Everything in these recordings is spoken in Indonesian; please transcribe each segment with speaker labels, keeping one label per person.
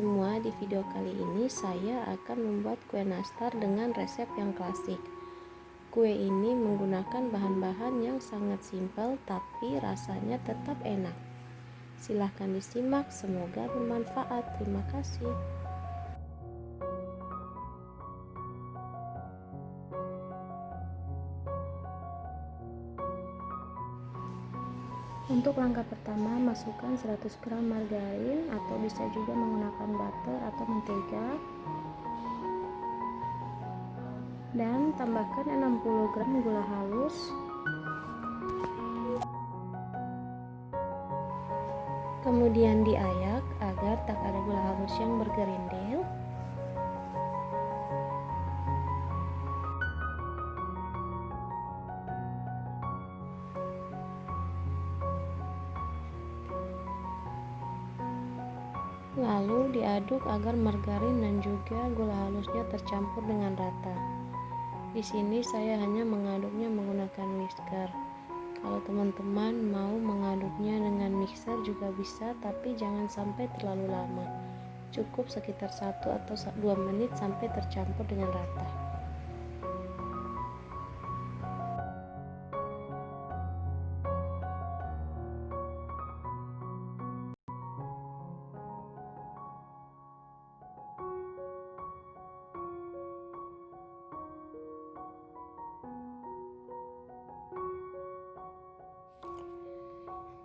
Speaker 1: semua, di video kali ini saya akan membuat kue nastar dengan resep yang klasik. Kue ini menggunakan bahan-bahan yang sangat simpel tapi rasanya tetap enak. Silahkan disimak, semoga bermanfaat. Terima kasih. Untuk langkah pertama, masukkan 100 gram margarin atau bisa juga menggunakan butter atau mentega. Dan tambahkan 60 gram gula halus. Kemudian diayak agar tak ada gula halus yang bergerindil. Lalu diaduk agar margarin dan juga gula halusnya tercampur dengan rata. Di sini saya hanya mengaduknya menggunakan whisker. Kalau teman-teman mau mengaduknya dengan mixer juga bisa, tapi jangan sampai terlalu lama. Cukup sekitar 1 atau 2 menit sampai tercampur dengan rata.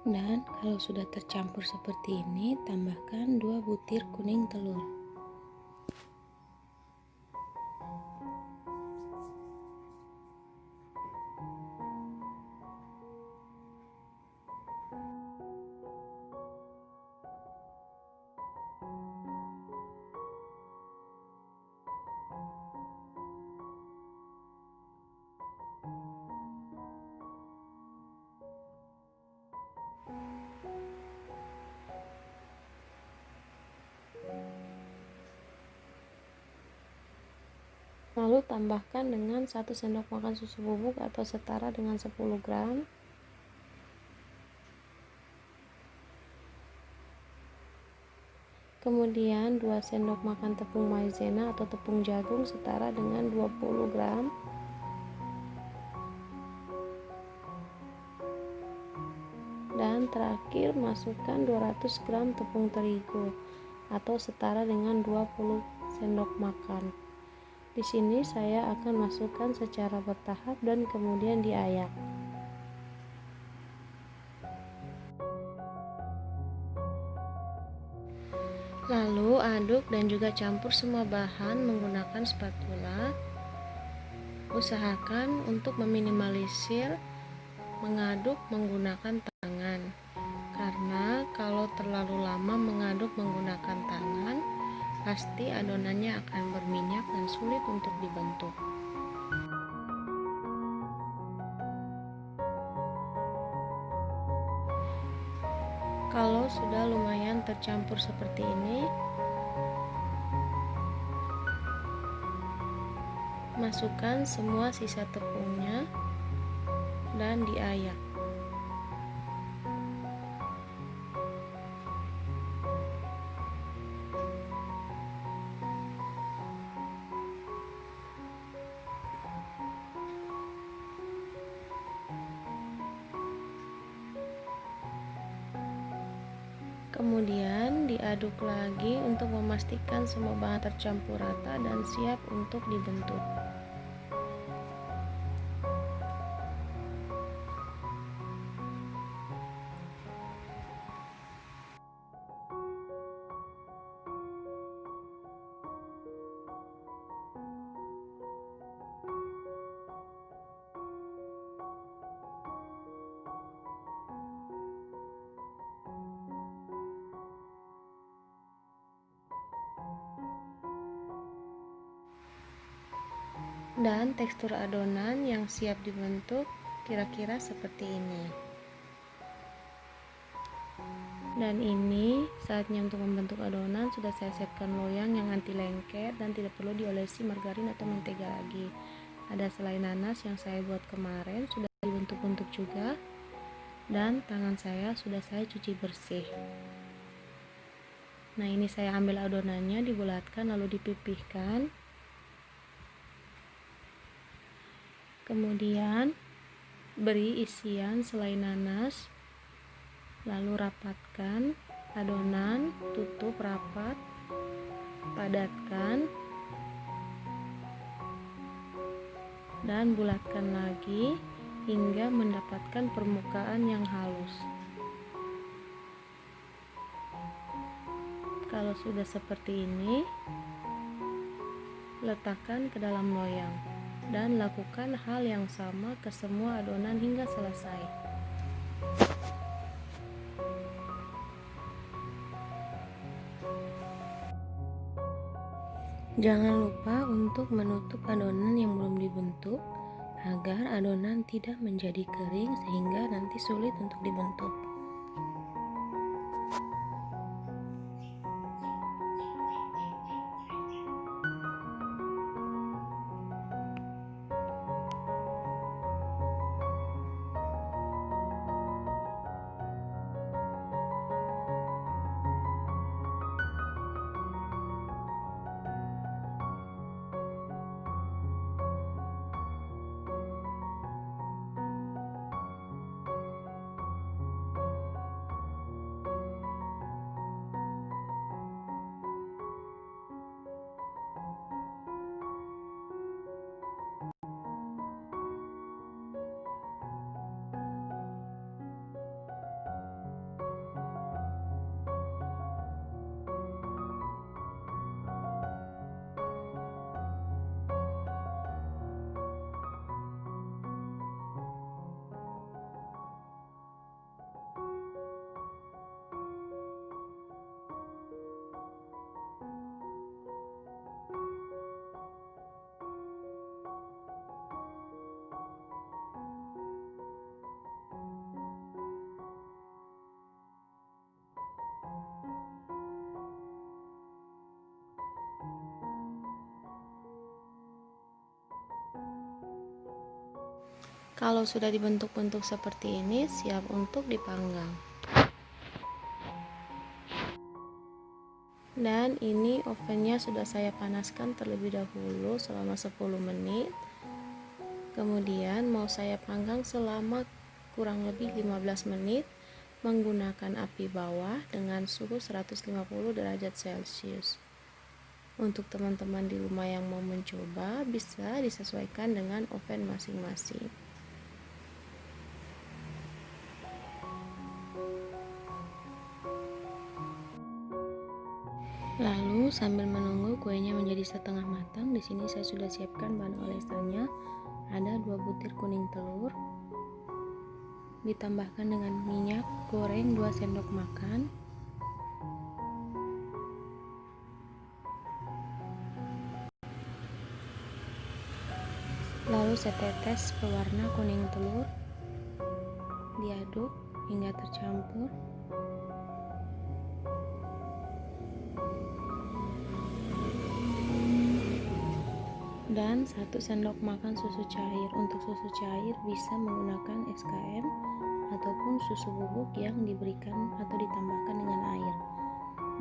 Speaker 1: Dan kalau sudah tercampur seperti ini, tambahkan 2 butir kuning telur. Lalu tambahkan dengan 1 sendok makan susu bubuk atau setara dengan 10 gram. Kemudian 2 sendok makan tepung maizena atau tepung jagung setara dengan 20 gram. Dan terakhir masukkan 200 gram tepung terigu atau setara dengan 20 sendok makan. Di sini saya akan masukkan secara bertahap dan kemudian diayak. Lalu aduk dan juga campur semua bahan menggunakan spatula. Usahakan untuk meminimalisir mengaduk menggunakan tangan, karena kalau terlalu lama mengaduk menggunakan tangan, pasti adonannya akan berminyak dan sulit untuk dibentuk. Kalau sudah lumayan tercampur seperti ini, masukkan semua sisa tepungnya dan diayak. Kemudian diaduk lagi untuk memastikan semua bahan tercampur rata dan siap untuk dibentuk. Dan tekstur adonan yang siap dibentuk kira-kira seperti ini. Dan ini saatnya untuk membentuk adonan. Sudah saya siapkan loyang yang anti lengket dan tidak perlu diolesi margarin atau mentega lagi. Ada selai nanas yang saya buat kemarin, sudah dibentuk-bentuk juga. Dan tangan saya sudah saya cuci bersih. Nah, ini saya ambil adonannya, dibulatkan lalu dipipihkan. Kemudian beri isian selai nanas, lalu rapatkan adonan, tutup rapat, padatkan, dan bulatkan lagi hingga mendapatkan permukaan yang halus. Kalau sudah seperti ini, letakkan ke dalam loyang dan lakukan hal yang sama ke semua adonan hingga selesai. Jangan lupa untuk menutup adonan yang belum dibentuk agar adonan tidak menjadi kering sehingga nanti sulit untuk dibentuk. Kalau sudah dibentuk-bentuk seperti ini, siap untuk dipanggang. Dan ini ovennya sudah saya panaskan terlebih dahulu selama 10 menit. Kemudian mau saya panggang selama kurang lebih 15 menit menggunakan api bawah dengan suhu 150 derajat Celcius. Untuk teman-teman di rumah yang mau mencoba, bisa disesuaikan dengan oven masing-masing. Lalu sambil menunggu kuenya menjadi setengah matang, di sini saya sudah siapkan bahan olesannya. Ada 2 butir kuning telur, ditambahkan dengan minyak goreng 2 sendok makan, lalu setetes pewarna kuning telur, diaduk hingga tercampur. Dan 1 sendok makan susu cair. Untuk susu cair bisa menggunakan SKM ataupun susu bubuk yang diberikan atau ditambahkan dengan air.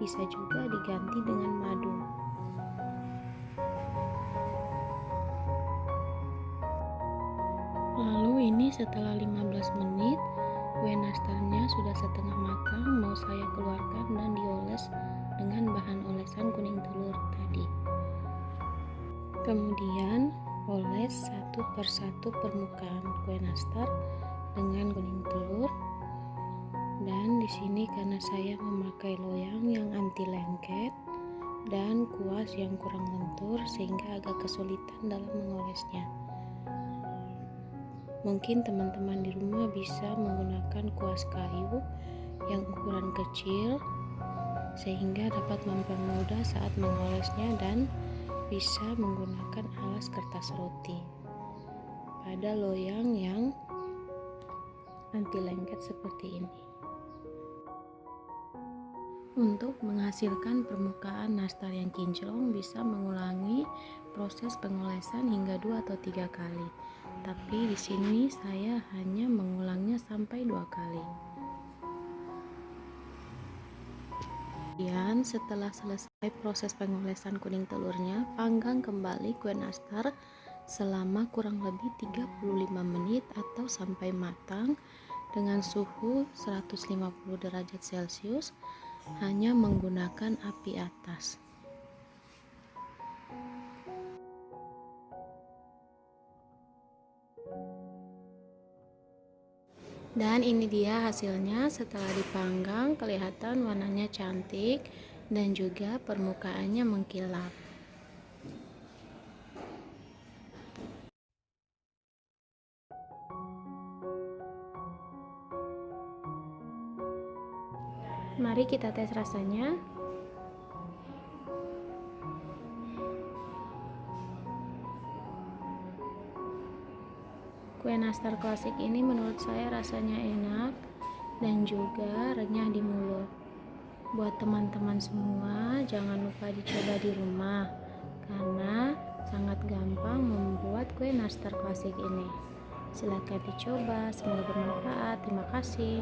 Speaker 1: Bisa juga diganti dengan madu. Lalu ini setelah 15 menit, kue nastarnya sudah setengah matang. Mau saya keluarkan dan dioles dengan bahan olesan kuning telur tadi. Kemudian oles satu persatu permukaan kue nastar dengan kuning telur. Dan di sini karena saya memakai loyang yang anti lengket dan kuas yang kurang lentur sehingga agak kesulitan dalam mengolesnya. Mungkin teman-teman di rumah bisa menggunakan kuas kayu yang ukuran kecil sehingga dapat mempermudah saat mengolesnya, dan bisa menggunakan alas kertas roti pada loyang yang anti lengket seperti ini. Untuk menghasilkan permukaan nastar yang kinclong, bisa mengulangi proses pengolesan hingga 2 atau 3 kali. Tapi di sini saya hanya mengulangnya sampai 2 kali. Kemudian setelah selesai proses pengolesan kuning telurnya, panggang kembali kue nastar selama kurang lebih 35 menit atau sampai matang dengan suhu 150 derajat Celcius hanya menggunakan api atas. Dan ini dia hasilnya setelah dipanggang, kelihatan warnanya cantik dan juga permukaannya mengkilap. Mari kita tes rasanya. Kue nastar klasik ini menurut saya rasanya enak dan juga renyah di mulut. Buat teman-teman semua, jangan lupa dicoba di rumah karena sangat gampang membuat kue nastar klasik ini. Silakan dicoba, semoga bermanfaat. Terima kasih.